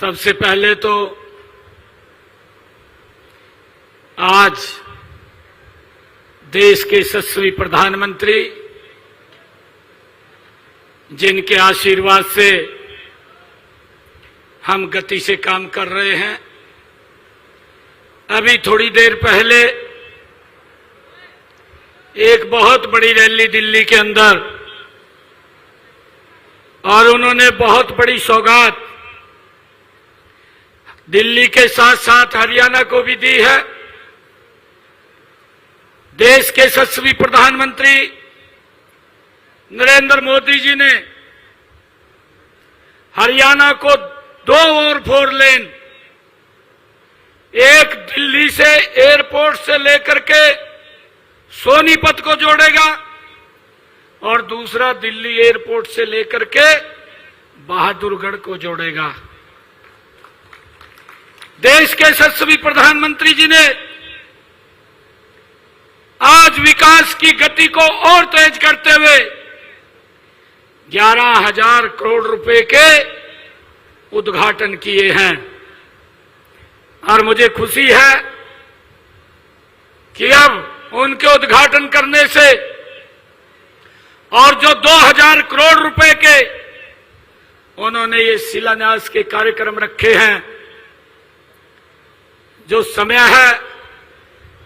सबसे पहले तो आज देश के यशस्वी प्रधानमंत्री, जिनके आशीर्वाद से हम गति से काम कर रहे हैं, अभी थोड़ी देर पहले एक बहुत बड़ी रैली दिल्ली के अंदर, और उन्होंने बहुत बड़ी सौगात दिल्ली के साथ साथ हरियाणा को भी दी है। देश के यशस्वी प्रधानमंत्री नरेंद्र मोदी जी ने हरियाणा को 2 और 4 लेन, एक दिल्ली से एयरपोर्ट से लेकर के सोनीपत को जोड़ेगा और दूसरा दिल्ली एयरपोर्ट से लेकर के बहादुरगढ़ को जोड़ेगा। देश के यशस्वी प्रधानमंत्री जी ने आज विकास की गति को और तेज करते हुए 11,000 करोड़ रुपए के उद्घाटन किए हैं। और मुझे खुशी है कि अब उनके उद्घाटन करने से और जो 2,000 करोड़ रुपए के उन्होंने ये शिलान्यास के कार्यक्रम रखे हैं, जो समय है,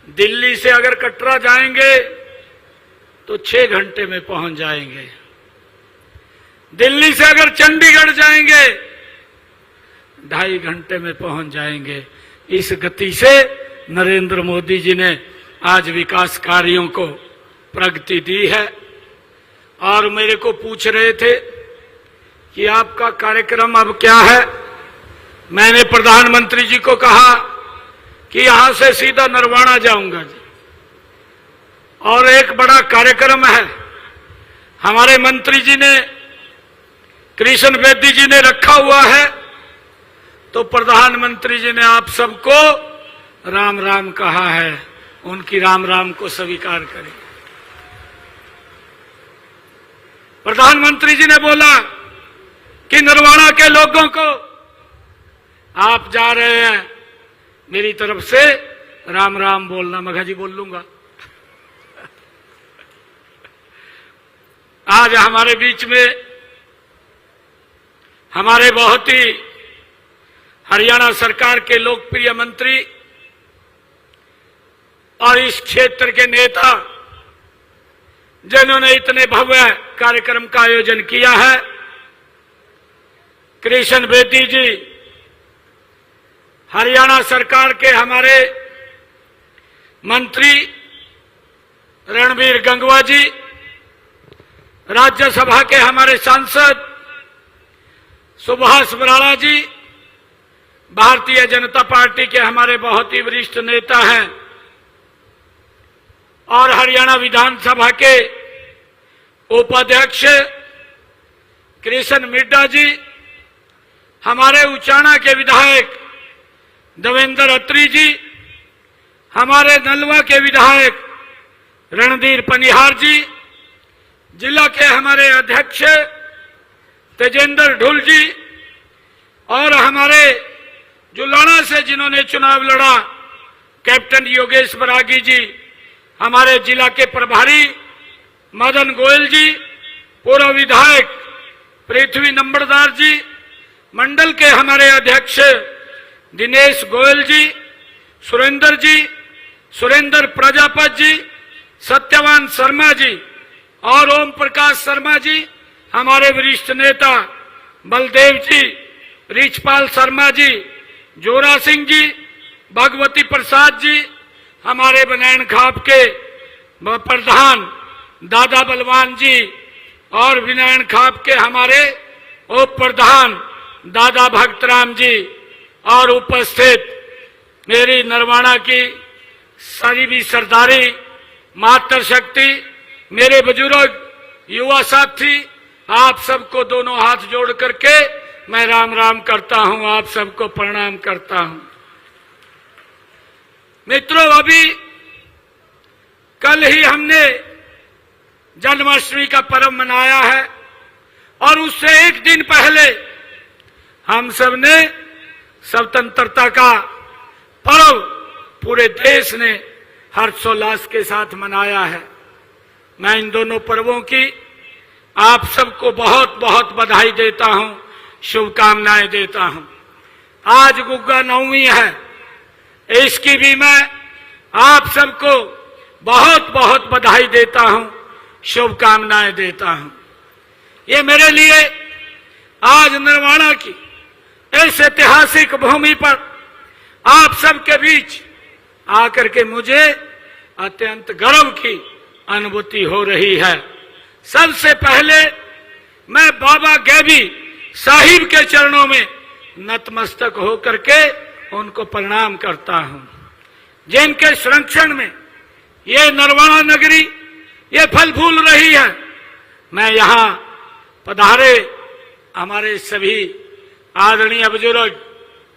दिल्ली से अगर कटरा जाएंगे तो 6 घंटे में पहुंच जाएंगे, दिल्ली से अगर चंडीगढ़ जाएंगे 2.5 घंटे में पहुंच जाएंगे। इस गति से नरेंद्र मोदी जी ने आज विकास कार्यों को प्रगति दी है। और मेरे को पूछ रहे थे कि आपका कार्यक्रम अब क्या है। मैंने प्रधानमंत्री जी को कहा कि यहां से सीधा नरवाना जाऊंगा जी, और एक बड़ा कार्यक्रम है, हमारे मंत्री जी ने, कृष्ण बेदी जी ने रखा हुआ है, तो प्रधानमंत्री जी ने आप सबको राम राम कहा है, उनकी राम राम को स्वीकार करें। प्रधानमंत्री जी ने बोला कि नरवाना के लोगों को आप जा रहे हैं, मेरी तरफ से राम राम बोलना। मघा जी बोल लूंगा। आज हमारे बीच में हमारे बहुत ही हरियाणा सरकार के लोकप्रिय मंत्री और इस क्षेत्र के नेता, जिन्होंने इतने भव्य कार्यक्रम का आयोजन किया है, कृष्ण बेदी जी, हरियाणा सरकार के हमारे मंत्री रणबीर गंगवा जी, राज्यसभा के हमारे सांसद सुभाष बराला जी, भारतीय जनता पार्टी के हमारे बहुत ही वरिष्ठ नेता हैं, और हरियाणा विधानसभा के उपाध्यक्ष कृष्ण मिड्डा जी, हमारे उचाना के विधायक देवेंद्र अत्री जी, हमारे नलवा के विधायक रणधीर पनिहार जी, जिला के हमारे अध्यक्ष तेजेंद्र ढुल जी, और हमारे जुलाना से जिन्होंने चुनाव लड़ा कैप्टन योगेश बरागी जी, हमारे जिला के प्रभारी मदन गोयल जी, पूर्व विधायक पृथ्वी नंबरदार जी, मंडल के हमारे अध्यक्ष दिनेश गोयल जी, सुरेंद्र प्रजापत जी, सत्यवान शर्मा जी और ओम प्रकाश शर्मा जी, हमारे वरिष्ठ नेता बलदेव जी, रिचपाल शर्मा जी, जोरा सिंह जी, भगवती प्रसाद जी, हमारे बनैन खाप के प्रधान दादा बलवान जी, और विनयन खाप के हमारे उप प्रधान दादा भक्तराम जी, और उपस्थित मेरी नरवाना की सारी भी सरदारी, मातृशक्ति, मेरे बुजुर्ग, युवा साथी, आप सबको दोनों हाथ जोड़ करके मैं राम राम करता हूं, आप सबको प्रणाम करता हूं। मित्रों, अभी कल ही हमने जन्माष्टमी का पर्व मनाया है, और उससे एक दिन पहले हम सब ने स्वतंत्रता का पर्व पूरे देश ने हर्षोल्लास के साथ मनाया है। मैं इन दोनों पर्वों की आप सबको बहुत बहुत बधाई देता हूं, शुभकामनाएं देता हूं। आज गुग्गा नवमी है, इसकी भी मैं आप सबको बहुत बहुत बधाई देता हूं, शुभकामनाएं देता हूं। ये मेरे लिए आज निर्वाणा की इस ऐतिहासिक भूमि पर आप सबके बीच आकर के मुझे अत्यंत गर्व की अनुभूति हो रही है। सबसे पहले मैं बाबा गैबी साहिब के चरणों में नतमस्तक होकर के उनको प्रणाम करता हूं, जिनके संरक्षण में ये नरवाणा नगरी ये फल फूल रही है। मैं यहां पधारे हमारे सभी आदरणीय बुजुर्ग,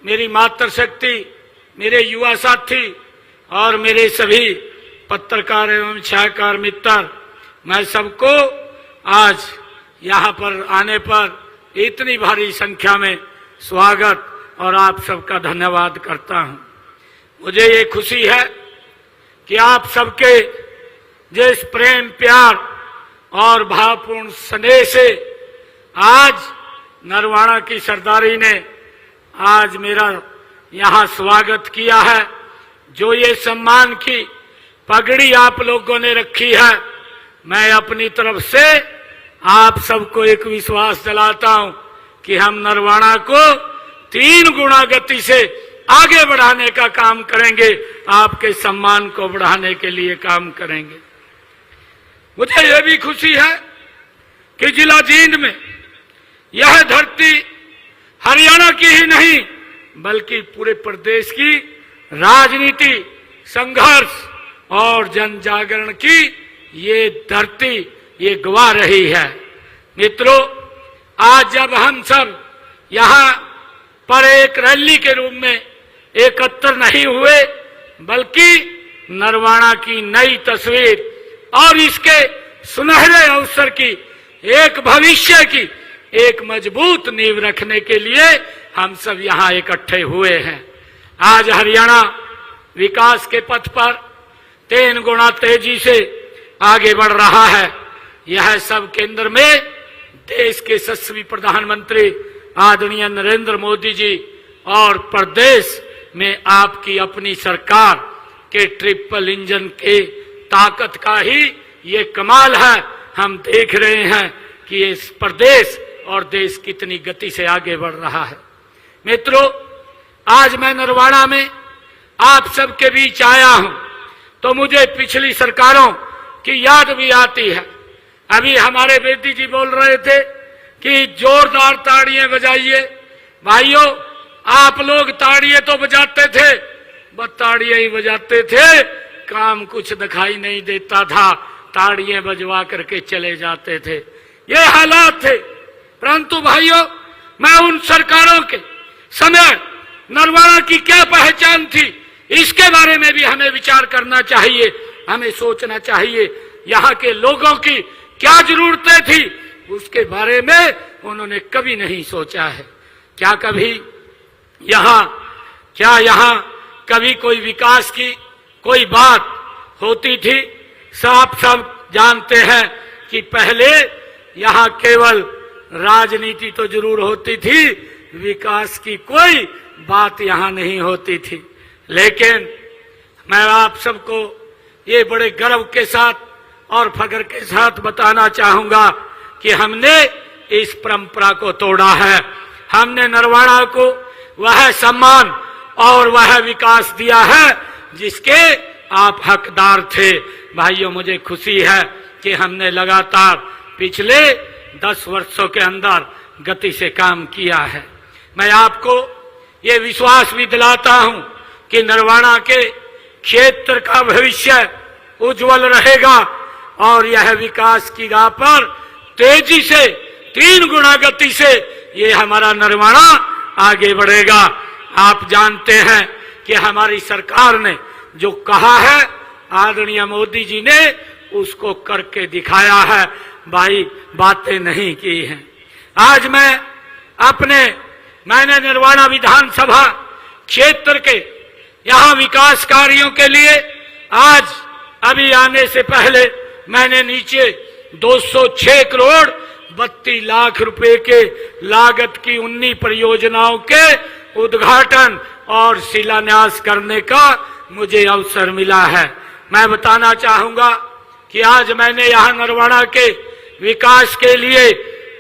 मेरी मातृशक्ति, मेरे युवा साथी और मेरे सभी पत्रकार एवं छायाकार मित्र, मैं सबको आज यहाँ पर आने पर इतनी भारी संख्या में स्वागत और आप सबका धन्यवाद करता हूँ। मुझे ये खुशी है कि आप सबके जिस प्रेम प्यार और भावपूर्ण स्नेह से आज नरवाणा की सरदारी ने आज मेरा यहाँ स्वागत किया है, जो ये सम्मान की पगड़ी आप लोगों ने रखी है, मैं अपनी तरफ से आप सबको एक विश्वास दिलाता हूं कि हम नरवाणा को 3 गुना गति से आगे बढ़ाने का काम करेंगे, आपके सम्मान को बढ़ाने के लिए काम करेंगे। मुझे यह भी खुशी है कि जिला जींद में यह धरती हरियाणा की ही नहीं बल्कि पूरे प्रदेश की राजनीति, संघर्ष और जन जागरण की ये धरती ये गवा रही है। मित्रों, आज जब हम सब यहाँ पर एक रैली के रूप में एकत्र नहीं हुए बल्कि नरवाणा की नई तस्वीर और इसके सुनहरे अवसर की, एक भविष्य की एक मजबूत नींव रखने के लिए हम सब यहाँ इकट्ठे हुए हैं। आज हरियाणा विकास के पथ पर 3 गुना तेजी से आगे बढ़ रहा है। यह सब केंद्र में देश के यशस्वी प्रधानमंत्री आदरणीय नरेंद्र मोदी जी और प्रदेश में आपकी अपनी सरकार के ट्रिपल इंजन के ताकत का ही ये कमाल है। हम देख रहे हैं कि इस प्रदेश और देश कितनी गति से आगे बढ़ रहा है। मित्रों, आज मैं नरवाणा में आप सबके बीच आया हूं तो मुझे पिछली सरकारों की याद भी आती है। अभी हमारे बेटी जी बोल रहे थे कि जोरदार ताड़ियां बजाइए। भाइयों, आप लोग ताड़ियां तो बजाते थे, बस ताड़ियां ही बजाते थे, काम कुछ दिखाई नहीं देता था, ताड़ियां बजवा करके चले जाते थे। ये हालात थे। परंतु भाइयों, मैं उन सरकारों के समय नरवाणा की क्या पहचान थी, इसके बारे में भी हमें विचार करना चाहिए, हमें सोचना चाहिए। यहाँ के लोगों की क्या जरूरतें थी, उसके बारे में उन्होंने कभी नहीं सोचा है। क्या यहाँ कभी कोई विकास की कोई बात होती थी? सब जानते हैं कि पहले यहाँ केवल राजनीति तो जरूर होती थी, विकास की कोई बात यहाँ नहीं होती थी। लेकिन मैं आप सबको ये बड़े गर्व के साथ और फख्र के साथ बताना चाहूंगा कि हमने इस परंपरा को तोड़ा है। हमने नरवाणा को वह सम्मान और वह विकास दिया है जिसके आप हकदार थे। भाइयों, मुझे खुशी है कि हमने लगातार पिछले 10 वर्षों के अंदर गति से काम किया है। मैं आपको ये विश्वास भी दिलाता हूं कि नरवाणा के क्षेत्र का भविष्य उज्जवल रहेगा और यह विकास की राह पर तेजी से 3 गुना गति से ये हमारा नरवाणा आगे बढ़ेगा। आप जानते हैं कि हमारी सरकार ने जो कहा है, आदरणीय मोदी जी ने उसको करके दिखाया है। भाई, बातें नहीं की हैं। आज मैं अपने मैंने निर्वाणा विधानसभा क्षेत्र के यहाँ विकास कार्यों के लिए आज अभी आने से पहले मैंने नीचे 206 करोड़ 32 लाख रुपए के लागत की 19 परियोजनाओं के उद्घाटन और शिलान्यास करने का मुझे अवसर मिला है। मैं बताना चाहूंगा कि आज मैंने यहाँ नरवाड़ा के विकास के लिए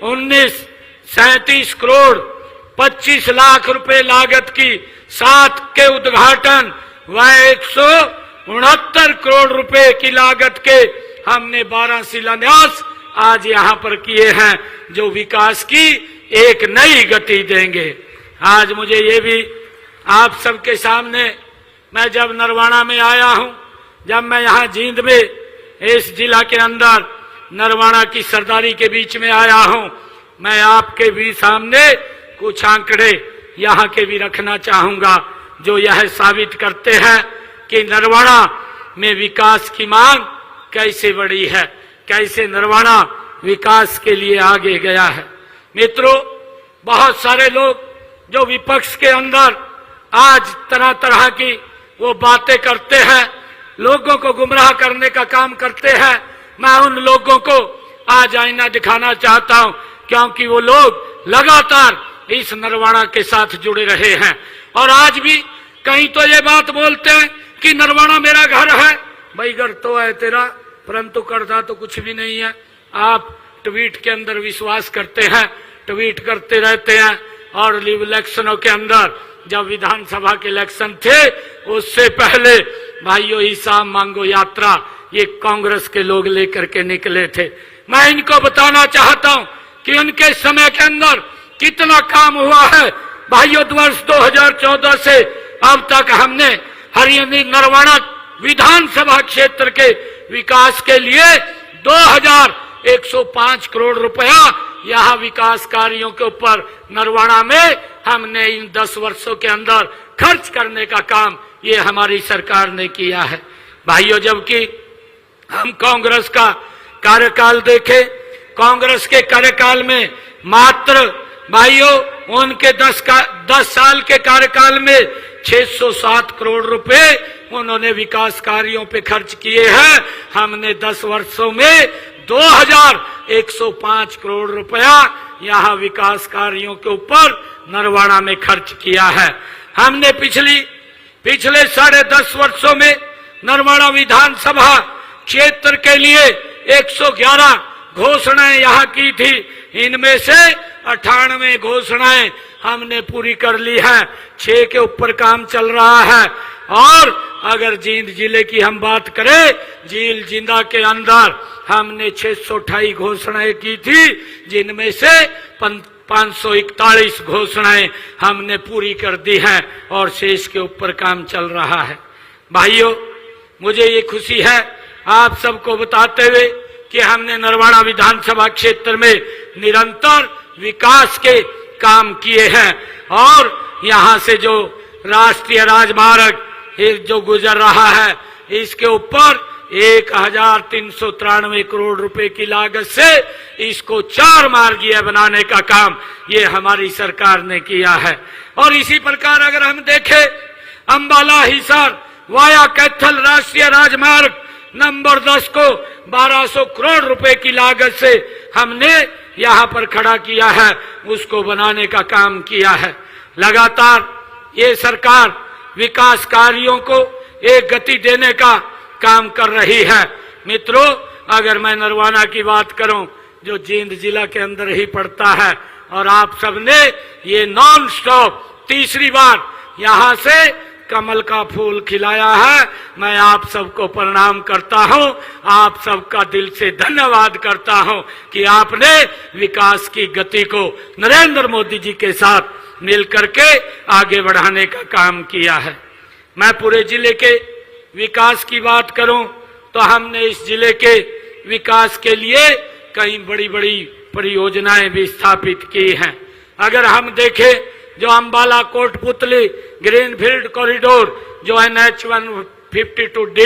37 करोड़ 25 लाख रुपए लागत की 7 के उद्घाटन व 169 करोड़ रुपए की लागत के हमने 12 शिलान्यास आज यहाँ पर किए हैं, जो विकास की एक नई गति देंगे। आज मुझे ये भी आप सबके सामने, मैं जब नरवाड़ा में आया हूँ, जब मैं यहाँ जींद में इस जिला के अंदर नरवाड़ा की सरदारी के बीच में आया हूँ, मैं आपके भी सामने कुछ आंकड़े यहाँ के भी रखना चाहूंगा जो यह साबित करते हैं कि नरवाड़ा में विकास की मांग कैसे बढ़ी है, कैसे नरवाड़ा विकास के लिए आगे गया है। मित्रों, बहुत सारे लोग जो विपक्ष के अंदर आज तरह तरह की वो बातें करते हैं, लोगों को गुमराह करने का काम करते हैं, मैं उन लोगों को आज आईना दिखाना चाहता हूं, क्योंकि वो लोग लगातार इस नरवाड़ा के साथ जुड़े रहे हैं और आज भी कहीं तो ये बात बोलते हैं कि नरवाड़ा मेरा घर है। भाई घर तो है तेरा, परंतु करता तो कुछ भी नहीं है। आप ट्वीट के अंदर विश्वास करते हैं, ट्वीट करते रहते हैं, और इलेक्शनों के अंदर जब विधानसभा के इलेक्शन थे उससे पहले भाइयों हिसाब मांगो यात्रा ये कांग्रेस के लोग लेकर के निकले थे। मैं इनको बताना चाहता हूं कि उनके समय के अंदर कितना काम हुआ है। भाइयों, वर्ष 2014 से अब तक हमने हरियाणा नरवाड़ा विधानसभा क्षेत्र के विकास के लिए 2105 करोड़ रुपया यहाँ विकास कार्यों के ऊपर नरवाड़ा में हमने इन 10 वर्षों के अंदर खर्च करने का काम ये हमारी सरकार ने किया है। भाइयों, जबकि हम कांग्रेस का कार्यकाल देखें, कांग्रेस के कार्यकाल में मात्र भाइयों उनके 10 साल के कार्यकाल में 607 करोड़ रुपए उन्होंने विकास कार्यों पे खर्च किए हैं। हमने 10 वर्षों में 2105 करोड़ रुपया यहाँ विकास कार्यों के ऊपर नरवाड़ा में खर्च किया है। हमने पिछले 10.5 वर्षों में नरवाड़ा विधानसभा क्षेत्र के लिए 111 घोषणाएं यहाँ की थी। इनमें से 98 घोषणाएं हमने पूरी कर ली है, 6 के ऊपर काम चल रहा है। और अगर जींद जिले की हम बात करें, झील जिंदा के अंदर हमने 628 घोषणाएं की थी, जिनमें से 541 घोषणाएं हमने पूरी कर दी हैं और शेष के ऊपर काम चल रहा है। भाइयों, मुझे ये खुशी है आप सबको बताते हुए कि हमने नरवाड़ा विधानसभा क्षेत्र में निरंतर विकास के काम किए हैं और यहाँ से जो राष्ट्रीय राजमार्ग जो गुजर रहा है इसके ऊपर 1393 करोड़ रुपए की लागत से इसको 4 मार्गीय बनाने का काम ये हमारी सरकार ने किया है। और इसी प्रकार अगर हम देखें, अंबाला हिसार वाया कैथल राष्ट्रीय राजमार्ग नंबर 10 को 1200 करोड़ रुपए की लागत से हमने यहाँ पर खड़ा किया है, उसको बनाने का काम किया है। लगातार ये सरकार विकास कार्यों को एक गति देने का काम कर रही है। मित्रों, अगर मैं नरवाड़ा की बात करूं जो जींद जिला के अंदर ही पड़ता है, और आप सबने ये नॉन स्टॉप तीसरी बार यहाँ से कमल का फूल खिलाया है, मैं आप सबको प्रणाम करता हूं, आप सबका दिल से धन्यवाद करता हूं कि आपने विकास की गति को नरेंद्र मोदी जी के साथ मिलकर के आगे बढ़ाने का काम किया है। मैं पूरे जिले के विकास की बात करूं तो हमने इस जिले के विकास के लिए कई बड़ी बड़ी परियोजनाएं भी स्थापित की हैं। अगर हम देखें, जो अंबाला कोटपुतली ग्रीनफील्ड कॉरिडोर जो NH 152D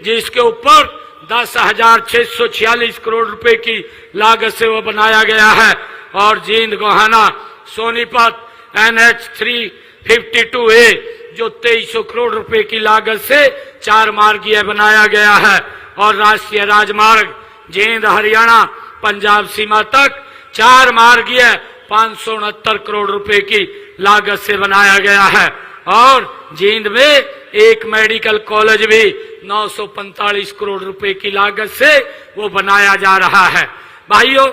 जिसके ऊपर 10,646 करोड़ रुपए की लागत से वो बनाया गया है, और जींद गोहाना सोनीपत NH 352A जो 2300 करोड़ रुपए की लागत से 4 मार्गीय बनाया गया है और राष्ट्रीय राजमार्ग जींद हरियाणा पंजाब सीमा तक 4 मार्गीय 569 करोड़ रुपए की लागत से बनाया गया है और जींद में एक मेडिकल कॉलेज भी 945 करोड़ रुपए की लागत से वो बनाया जा रहा है। भाइयों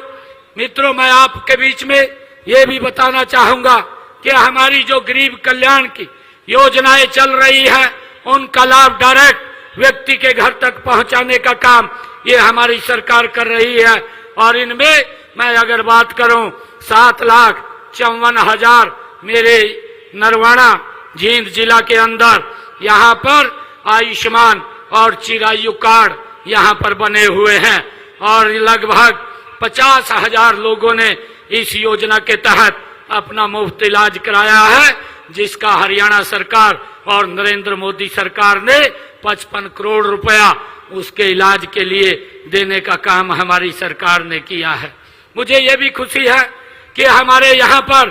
मित्रों, मैं आपके बीच में ये भी बताना चाहूंगा कि हमारी जो गरीब कल्याण की योजनाएं चल रही है उनका लाभ डायरेक्ट व्यक्ति के घर तक पहुंचाने का काम ये हमारी सरकार कर रही है और इनमें मैं अगर बात करूं 7,54,000 मेरे नरवाना जींद जिला के अंदर यहाँ पर आयुष्मान और चिरायु कार्ड यहाँ पर बने हुए हैं और लगभग 50,000 लोगों ने इस योजना के तहत अपना मुफ्त इलाज कराया है, जिसका हरियाणा सरकार और नरेंद्र मोदी सरकार ने 55 करोड़ रुपया उसके इलाज के लिए देने का काम हमारी सरकार ने किया है। मुझे ये भी खुशी है कि हमारे यहाँ पर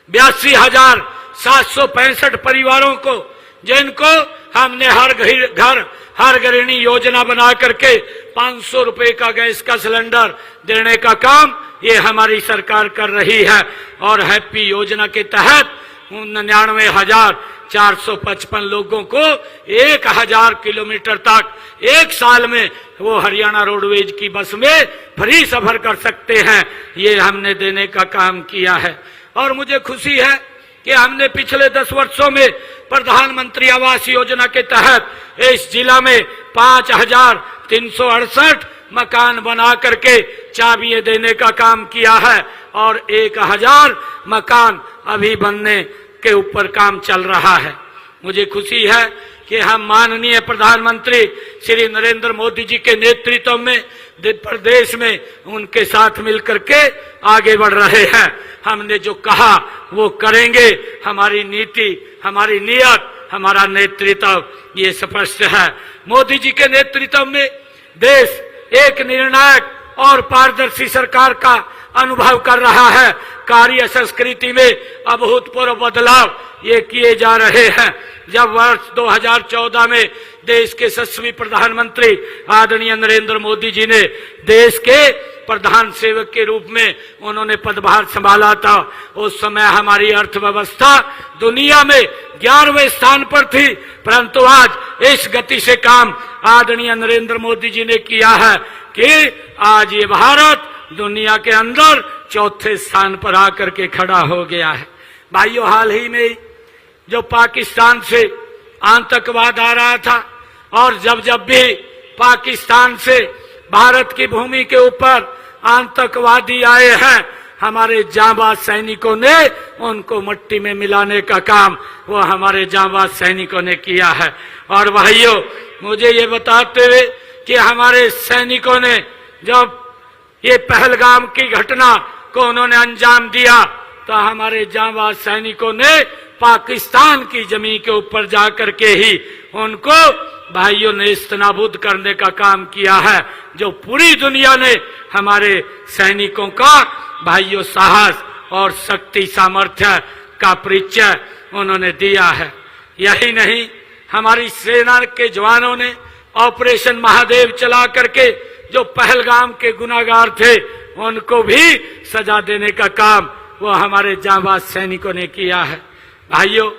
82,765 परिवारों को जिनको हमने हर घर हर गृहिणी योजना बना करके 500 रुपए का गैस का सिलेंडर देने का काम ये हमारी सरकार कर रही है और हैप्पी योजना के तहत 99,455 लोगों को 1,000 किलोमीटर तक एक साल में वो हरियाणा रोडवेज की बस में फ्री सफर कर सकते हैं, ये हमने देने का काम किया है। और मुझे खुशी है कि हमने पिछले 10 वर्षों में प्रधानमंत्री आवास योजना के तहत इस जिला में 5,368 मकान बना करके चाबियां देने का काम किया है और 1,000 मकान अभी बनने के ऊपर काम चल रहा है। मुझे खुशी है कि हम माननीय प्रधानमंत्री श्री नरेंद्र मोदी जी के नेतृत्व में प्रदेश में उनके साथ मिलकर के आगे बढ़ रहे हैं। हमने जो कहा वो करेंगे, हमारी नीति, हमारी नियत, हमारा नेतृत्व ये स्पष्ट है। मोदी जी के नेतृत्व में देश एक निर्णायक और पारदर्शी सरकार का अनुभव कर रहा है। कार्य संस्कृति में अभूतपूर्व बदलाव ये किए जा रहे हैं। जब वर्ष 2014 में देश के 7वें प्रधानमंत्री आदरणीय नरेंद्र मोदी जी ने देश के प्रधान सेवक के रूप में उन्होंने पदभार संभाला था, उस समय हमारी अर्थव्यवस्था दुनिया में 11वें स्थान पर थी, परंतु आज इस गति से काम आदरणीय नरेंद्र मोदी जी ने किया है कि आज ये भारत दुनिया के अंदर 4थे स्थान पर आकर के खड़ा हो गया है। भाइयों, हाल ही में जो पाकिस्तान से आतंकवाद आ रहा था और जब भी पाकिस्तान से भारत की भूमि के ऊपर आतंकवादी आए हैं, हमारे जांबाज सैनिकों ने उनको मिट्टी में मिलाने का काम वो हमारे जांबाज सैनिकों ने किया है। और भाइयों, मुझे ये बताते हुए कि हमारे सैनिकों ने जब ये पहलगाम की घटना को उन्होंने अंजाम दिया तो हमारे जांबाज सैनिकों ने पाकिस्तान की जमीन के ऊपर जाकर के ही उनको भाइयों ने इस्तेनाबूद करने का काम किया है, जो पूरी दुनिया ने हमारे सैनिकों का भाइयों साहस और शक्ति सामर्थ्य का परिचय उन्होंने दिया है। यही नहीं, हमारी सेना के जवानों ने ऑपरेशन महादेव चला करके जो पहलगाम के गुनाहगार थे उनको भी सजा देने का काम वो हमारे जांबाज सैनिकों ने किया है। भाइयों,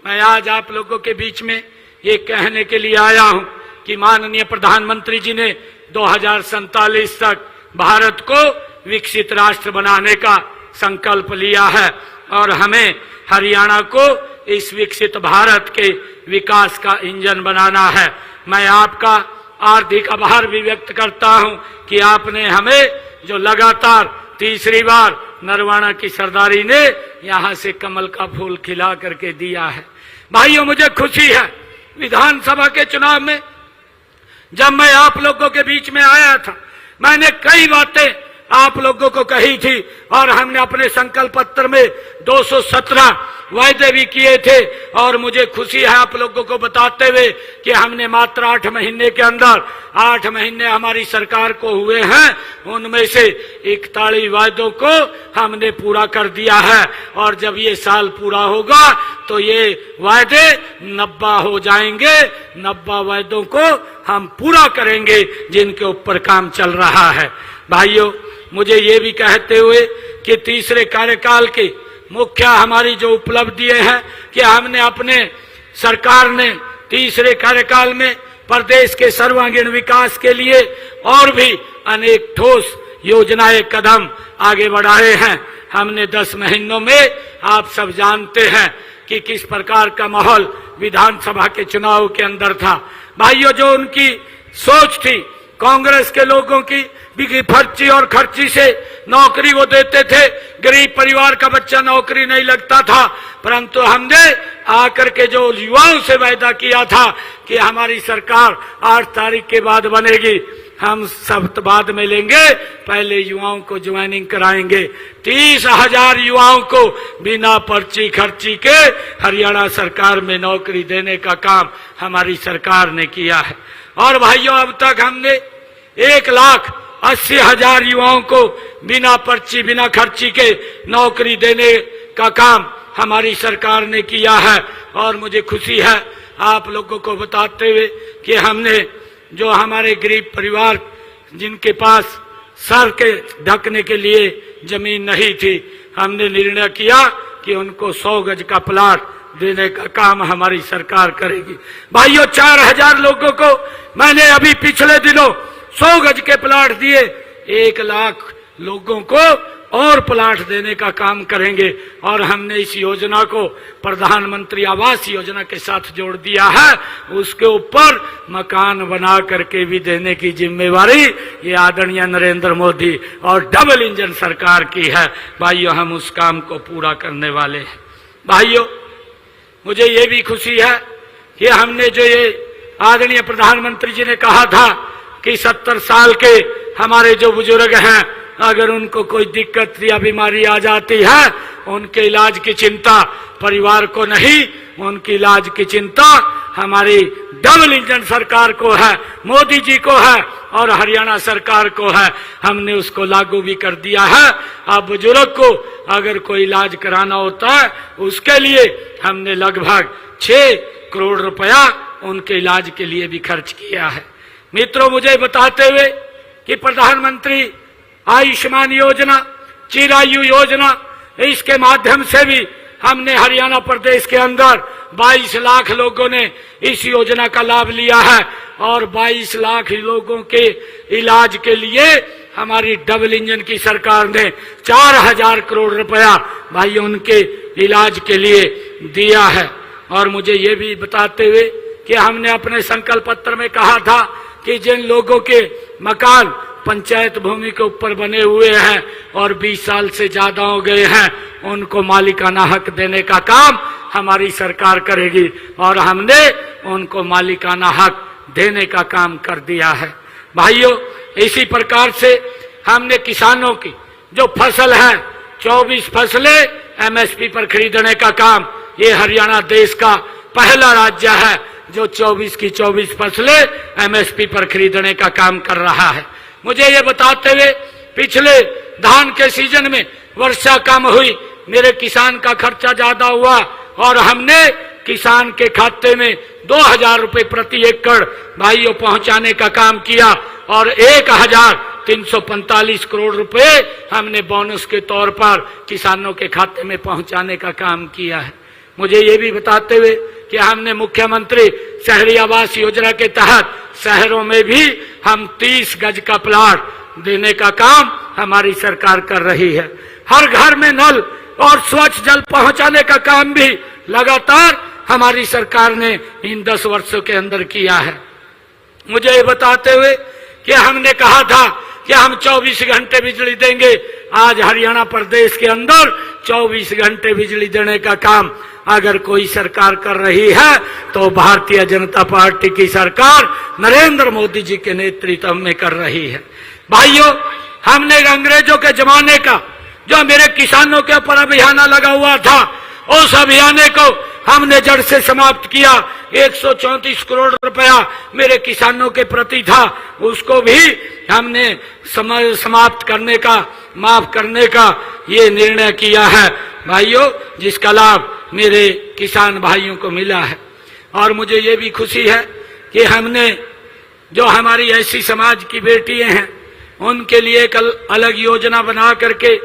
मैं आज आप लोगों के बीच में ये कहने के लिए आया हूं कि माननीय प्रधानमंत्री जी ने 2047 तक भारत को विकसित राष्ट्र बनाने का संकल्प लिया है और हमें हरियाणा को इस विकसित भारत के विकास का इंजन बनाना है। मैं आपका हार्दिक आभार भी व्यक्त करता हूं कि आपने हमें जो लगातार तीसरी बार नरवाना की सरदारी ने यहां से कमल का फूल खिला करके दिया है। भाइयों, मुझे खुशी है, विधानसभा के चुनाव में जब मैं आप लोगों के बीच में आया था, मैंने कई बातें आप लोगों को कही थी और हमने अपने संकल्प पत्र में 217 वायदे भी किए थे। और मुझे खुशी है आप लोगों को बताते हुए कि हमने मात्र 8 महीने के अंदर 8 महीने हमारी सरकार को हुए हैं, उनमें से 41 वायदों को हमने पूरा कर दिया है। और जब ये साल पूरा होगा तो ये वायदे 90 हो जाएंगे। 90 वायदों को हम पूरा करेंगे जिनके ऊपर काम चल रहा है। भाइयों, मुझे ये भी कहते हुए कि तीसरे कार्यकाल की मुख्य हमारी जो उपलब्धियां हैं कि हमने अपने सरकार ने तीसरे कार्यकाल में प्रदेश के सर्वांगीण विकास के लिए और भी अनेक ठोस योजनाएं कदम आगे बढ़ाए हैं। हमने 10 महीनों में आप सब जानते हैं कि किस प्रकार का माहौल विधानसभा के चुनाव के अंदर था। भाइयों, जो उनकी सोच थी कांग्रेस के लोगों की भी फर्ची और खर्ची से नौकरी वो देते थे, गरीब परिवार का बच्चा नौकरी नहीं लगता था, परंतु हमने आकर के जो युवाओं से वायदा किया था कि हमारी सरकार 8 तारीख के बाद बनेगी, हम सब बाद में लेंगे, पहले युवाओं को ज्वाइनिंग कराएंगे। 30,000 युवाओं को बिना पर्ची खर्ची के हरियाणा सरकार में नौकरी देने का काम हमारी सरकार ने किया है। और भाइयों, अब तक हमने 1,80,000 युवाओं को बिना पर्ची बिना खर्ची के नौकरी देने का काम हमारी सरकार ने किया है। और मुझे खुशी है आप लोगों को बताते हुए कि हमने जो हमारे गरीब परिवार जिनके पास सर के ढकने के लिए जमीन नहीं थी, हमने निर्णय किया कि उनको 100 गज का प्लाट देने का काम हमारी सरकार करेगी। भाइयों, 4,000 लोगों को मैंने अभी पिछले दिनों 100 गज के प्लाट दिए। 1 लाख लोगों को और प्लाट देने का काम करेंगे। और हमने इस योजना को प्रधानमंत्री आवास योजना के साथ जोड़ दिया है। उसके ऊपर मकान बना करके भी देने की जिम्मेवारी ये आदरणीय नरेंद्र मोदी और डबल इंजन सरकार की है। भाइयों, हम उस काम को पूरा करने वाले हैं। भाइयों, मुझे ये भी खुशी है कि हमने जो ये आदरणीय प्रधानमंत्री जी ने कहा था कि 70 साल के हमारे जो बुजुर्ग हैं, अगर उनको कोई दिक्कत या बीमारी आ जाती है, उनके इलाज की चिंता परिवार को नहीं, उनकी इलाज की चिंता हमारी डबल इंजन सरकार को है, मोदी जी को है और हरियाणा सरकार को है। हमने उसको लागू भी कर दिया है। अब बुजुर्ग को अगर कोई इलाज कराना होता है, उसके लिए हमने लगभग 6 करोड़ रुपया उनके इलाज के लिए भी खर्च किया है। मित्रों, मुझे बताते हुए कि प्रधानमंत्री आयुष्मान योजना, चिरायु योजना, इसके माध्यम से भी हमने हरियाणा प्रदेश के अंदर 22 लाख लोगों ने इस योजना का लाभ लिया है। और 22 लाख लोगों के इलाज के लिए हमारी डबल इंजन की सरकार ने 4,000 करोड़ रुपया भाई उनके इलाज के लिए दिया है। और मुझे ये भी बताते हुए कि हमने अपने संकल्प पत्र में कहा था कि जिन लोगों के मकान पंचायत भूमि के ऊपर बने हुए हैं और 20 साल से ज्यादा हो गए हैं, उनको मालिकाना हक देने का काम हमारी सरकार करेगी। और हमने उनको मालिकाना हक देने का काम कर दिया है। भाइयों, इसी प्रकार से हमने किसानों की जो फसल है, 24 फसलें एमएसपी पर खरीदने का काम, ये हरियाणा देश का पहला राज्य है जो 24 की 24 फसलें एमएसपी पर खरीदने का काम कर रहा है। मुझे ये बताते हुए पिछले धान के सीजन में वर्षा कम हुई, मेरे किसान का खर्चा ज्यादा हुआ और हमने किसान के खाते में 2,000 रुपए प्रति एकड़ भाइयों पहुंचाने का काम किया और 1,345 करोड़ रुपए हमने बोनस के तौर पर किसानों के खाते में पहुंचाने का काम किया है। मुझे ये भी बताते हुए कि हमने मुख्यमंत्री शहरी आवास योजना के तहत शहरों में भी हम 30 गज का प्लाट देने का काम हमारी सरकार कर रही है। हर घर में नल और स्वच्छ जल पहुंचाने का काम भी लगातार हमारी सरकार ने इन 10 वर्षों के अंदर किया है। मुझे ये बताते हुए कि हमने कहा था कि हम 24 घंटे बिजली देंगे, आज हरियाणा प्रदेश के अंदर 24 घंटे बिजली देने का काम अगर कोई सरकार कर रही है तो भारतीय जनता पार्टी की सरकार नरेंद्र मोदी जी के नेतृत्व में कर रही है। भाइयों, हमने अंग्रेजों के जमाने का जो मेरे किसानों के ऊपर अभियान लगा हुआ था, उस अभियान को हमने जड़ से समाप्त किया। 134 करोड़ रुपया मेरे किसानों के प्रति था, उसको भी हमने समाप्त करने का, माफ करने का ये निर्णय किया है भाइयों, जिसका लाभ मेरे किसान भाइयों को मिला है। और मुझे ये भी खुशी है कि हमने जो हमारी ऐसी समाज की बेटियां हैं उनके लिए एक अलग योजना बना करके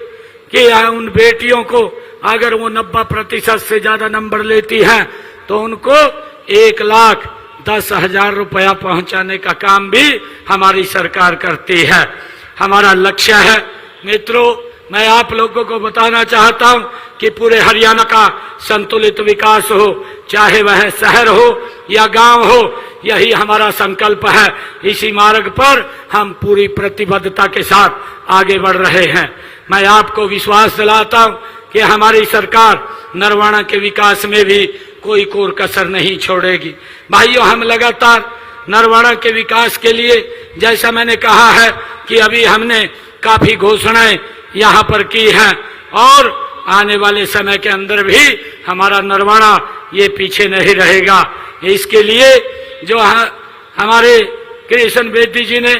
कि उन बेटियों को अगर वो 90% से ज्यादा नंबर लेती हैं तो उनको 1,10,000 रुपया पहुंचाने का काम भी हमारी सरकार करती है। हमारा लक्ष्य है मित्रों, मैं आप लोगों को बताना चाहता हूं कि पूरे हरियाणा का संतुलित विकास हो, चाहे वह शहर हो या गांव हो, यही हमारा संकल्प है। इसी मार्ग पर हम पूरी प्रतिबद्धता के साथ आगे बढ़ रहे हैं। मैं आपको विश्वास दिलाता हूं कि हमारी सरकार नरवाना के विकास में भी कोई कोर कसर नहीं छोड़ेगी। भाइयों, हम लगातार नरवाना के विकास के लिए, जैसा मैंने कहा है कि अभी हमने काफी घोषणाएं यहाँ पर की हैं और आने वाले समय के अंदर भी हमारा नरवाना ये पीछे नहीं रहेगा। इसके लिए जो हमारे कृष्ण बेदी जी ने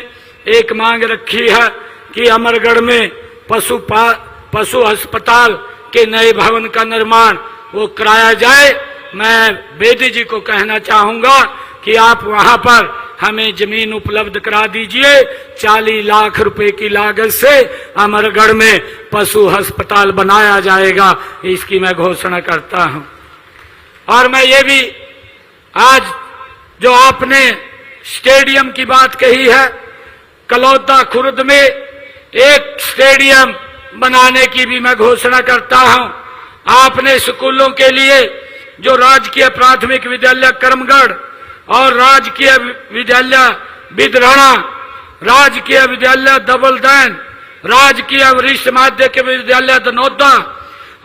एक मांग रखी है कि अमरगढ़ में पशु अस्पताल के नए भवन का निर्माण वो कराया जाए। मैं बेदी जी को कहना चाहूंगा कि आप वहां पर हमें जमीन उपलब्ध करा दीजिए। 40 लाख रुपए की लागत से अमरगढ़ में पशु अस्पताल बनाया जाएगा, इसकी मैं घोषणा करता हूं। और मैं ये भी, आज जो आपने स्टेडियम की बात कही है, कलौदा खुर्द में एक स्टेडियम बनाने की भी मैं घोषणा करता हूं। आपने स्कूलों के लिए जो राजकीय प्राथमिक विद्यालय करमगढ़ और राजकीय विद्यालय बिदराना, राजकीय विद्यालय दबलदैन, राजकीय वरिष्ठ माध्यमिक विद्यालय दनौदा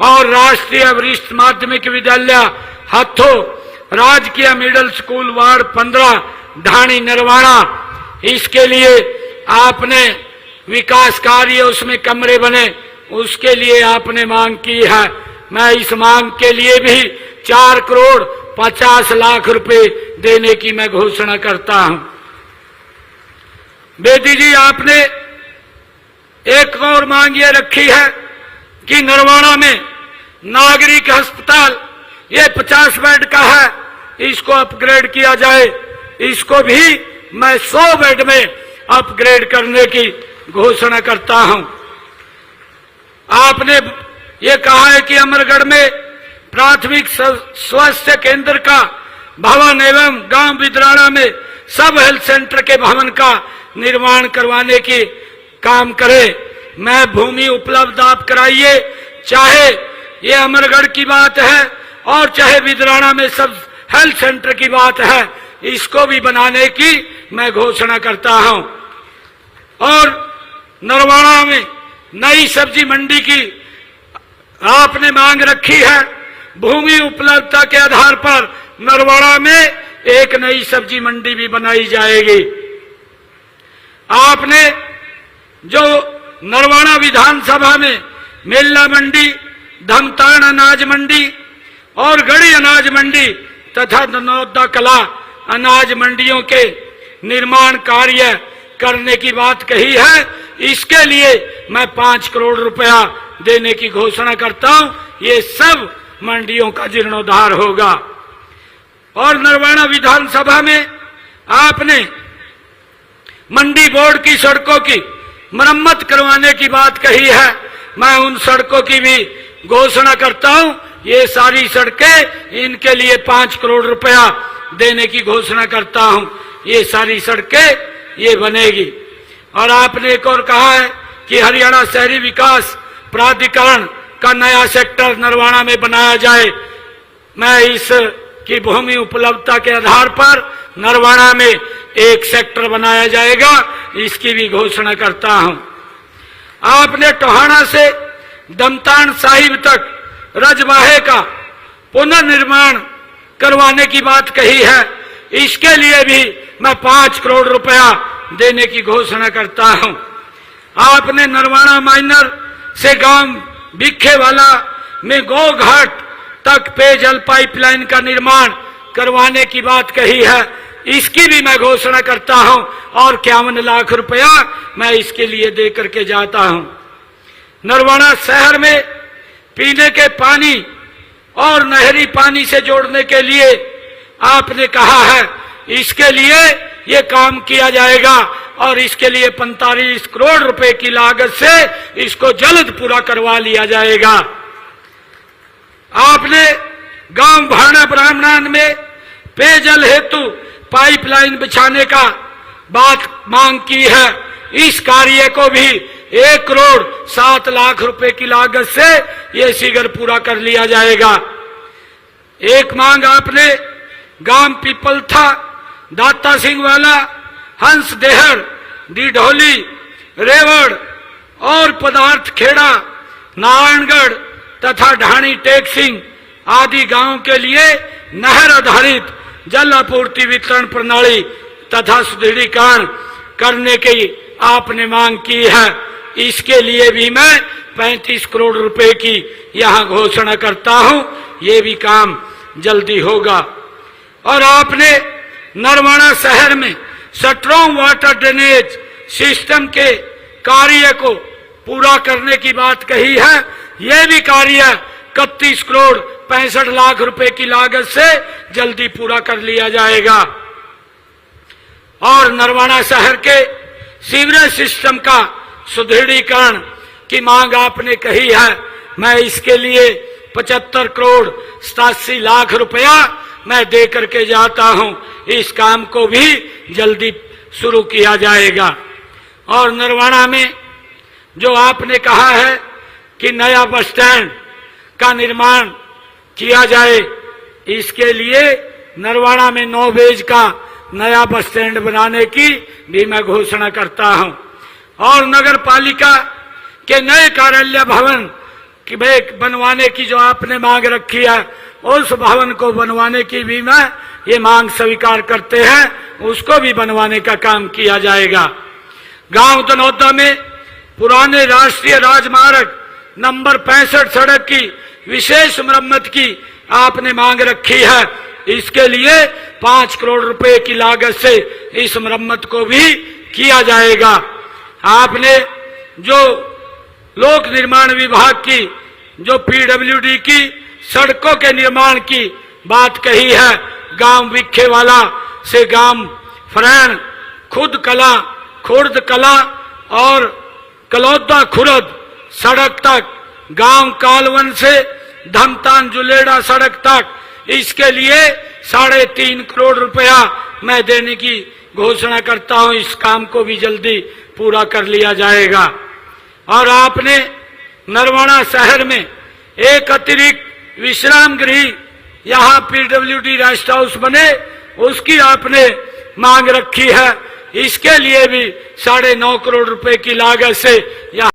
और राष्ट्रीय वरिष्ठ माध्यमिक विद्यालय हथो, राजकीय मिडिल स्कूल वार्ड 15 ढाणी नरवाना, इसके लिए आपने विकास कार्य, उसमें कमरे बने, उसके लिए आपने मांग की है। मैं इस मांग के लिए भी 4 करोड़ 50 लाख रुपए देने की मैं घोषणा करता हूं। बेदी जी, आपने एक और मांग ये रखी है कि नरवाना में नागरिक अस्पताल ये 50 बेड का है, इसको अपग्रेड किया जाए। इसको भी मैं 100 बेड में अपग्रेड करने की घोषणा करता हूं। आपने ये कहा है कि अमरगढ़ में प्राथमिक स्वास्थ्य केंद्र का भवन एवं गांव बिदराना में सब हेल्थ सेंटर के भवन का निर्माण करवाने की काम करे। मैं भूमि उपलब्ध आप कराइए, चाहे ये अमरगढ़ की बात है और चाहे बिदराना में सब हेल्थ सेंटर की बात है, इसको भी बनाने की मैं घोषणा करता हूं। और नरवाना में नई सब्जी मंडी की आपने मांग रखी है। भूमि उपलब्धता के आधार पर नरवाना में एक नई सब्जी मंडी भी बनाई जाएगी। आपने जो नरवाना विधानसभा में मेला मंडी, धमतान अनाज मंडी और गढ़ी अनाज मंडी तथा दनौदा कला अनाज मंडियों के निर्माण कार्य करने की बात कही है, इसके लिए मैं 5 करोड़ रुपया देने की घोषणा करता हूं। ये सब मंडियों का जीर्णोद्धार होगा। और नरवाना विधानसभा में आपने मंडी बोर्ड की सड़कों की मरम्मत करवाने की बात कही है, मैं उन सड़कों की भी घोषणा करता हूं। ये सारी सड़कें, इनके लिए 5 करोड़ रुपया देने की घोषणा करता हूं। ये सारी सड़कें ये बनेगी। और आपने एक और कहा है कि हरियाणा शहरी विकास प्राधिकरण का नया सेक्टर नरवाना में बनाया जाए। मैं इस की भूमि उपलब्धता के आधार पर नरवाना में एक सेक्टर बनाया जाएगा, इसकी भी घोषणा करता हूं। आपने टोहाना से दमतान साहिब तक रजवाहे का पुनर्निर्माण करवाने की बात कही है, इसके लिए भी मैं 5 करोड़ रुपया देने की घोषणा करता हूं। आपने नरवाना माइनर से गांव भिखेवाला में गौ घाट तक पेयजल पाइपलाइन का निर्माण करवाने की बात कही है। इसकी भी मैं घोषणा करता हूं और 51 लाख रुपया मैं इसके लिए दे करके जाता हूं। नरवाना शहर में पीने के पानी और नहरी पानी से जोड़ने के लिए आपने कहा है, इसके लिए ये काम किया जाएगा और इसके लिए 45 करोड़ रुपए की लागत से इसको जल्द पूरा करवा लिया जाएगा। आपने गांव भाना ब्राह्मणान में पेयजल हेतु पाइपलाइन बिछाने का बात मांग की है। इस कार्य को भी 1 करोड़ 7 लाख रुपए की लागत से ये शीघ्र पूरा कर लिया जाएगा। एक मांग आपने गांव पिपलथा, दाता सिंह वाला, हंस देहर, डिढोली, रेवड़ और पदार्थ खेड़ा, नारायणगढ़ तथा ढाणी टेक सिंह आदि गांवों के लिए नहर आधारित जल आपूर्ति वितरण प्रणाली तथा सुदृढ़ीकरण करने की आपने मांग की है। इसके लिए भी मैं 35 करोड़ रुपए की यहां घोषणा करता हूं। ये भी काम जल्दी होगा। और आपने नरवाना शहर में स्ट्रॉन्ग वाटर ड्रेनेज सिस्टम के कार्य को पूरा करने की बात कही है। यह भी कार्य 31 करोड़ 65 लाख रुपए की लागत से जल्दी पूरा कर लिया जाएगा। और नरवाना शहर के सीवरेज सिस्टम का सुदृढ़ीकरण की मांग आपने कही है। मैं इसके लिए 75 करोड़ 87 लाख रुपया मैं दे करके जाता हूं। इस काम को भी जल्दी शुरू किया जाएगा। और नरवाना में जो आपने कहा है कि नया बस स्टैंड का निर्माण किया जाए, इसके लिए नरवाना में 9 बेज का नया बस स्टैंड बनाने की भी मैं घोषणा करता हूं। और नगर पालिका के नए कार्यालय भवन की बनवाने की जो आपने मांग रखी है, उस भवन को बनवाने की भी मैं ये मांग स्वीकार करते हैं, उसको भी बनवाने का काम किया जाएगा। गांव दनौदा में पुराने राष्ट्रीय राजमार्ग नंबर 65 सड़क की विशेष मरम्मत की आपने मांग रखी है। इसके लिए 5 करोड़ रुपए की लागत से इस मरम्मत को भी किया जाएगा। आपने जो लोक निर्माण विभाग की, जो पीडब्ल्यूडी की सड़कों के निर्माण की बात कही है, गांव भिखेवाला से गांव फरैन, खुद कला, खुर्द कला और कलौदा खुर्द सड़क तक, गांव कालवन से धमतान जुलेड़ा सड़क तक, इसके लिए 3.5 करोड़ रुपया मैं देने की घोषणा करता हूं। इस काम को भी जल्दी पूरा कर लिया जाएगा। और आपने नरवाना शहर में एक अतिरिक्त विश्राम गृह, यहां पीडब्ल्यूडी रेस्ट हाउस बने, उसकी आपने मांग रखी है। इसके लिए भी 9.5 करोड़ रुपए की लागत से यहाँ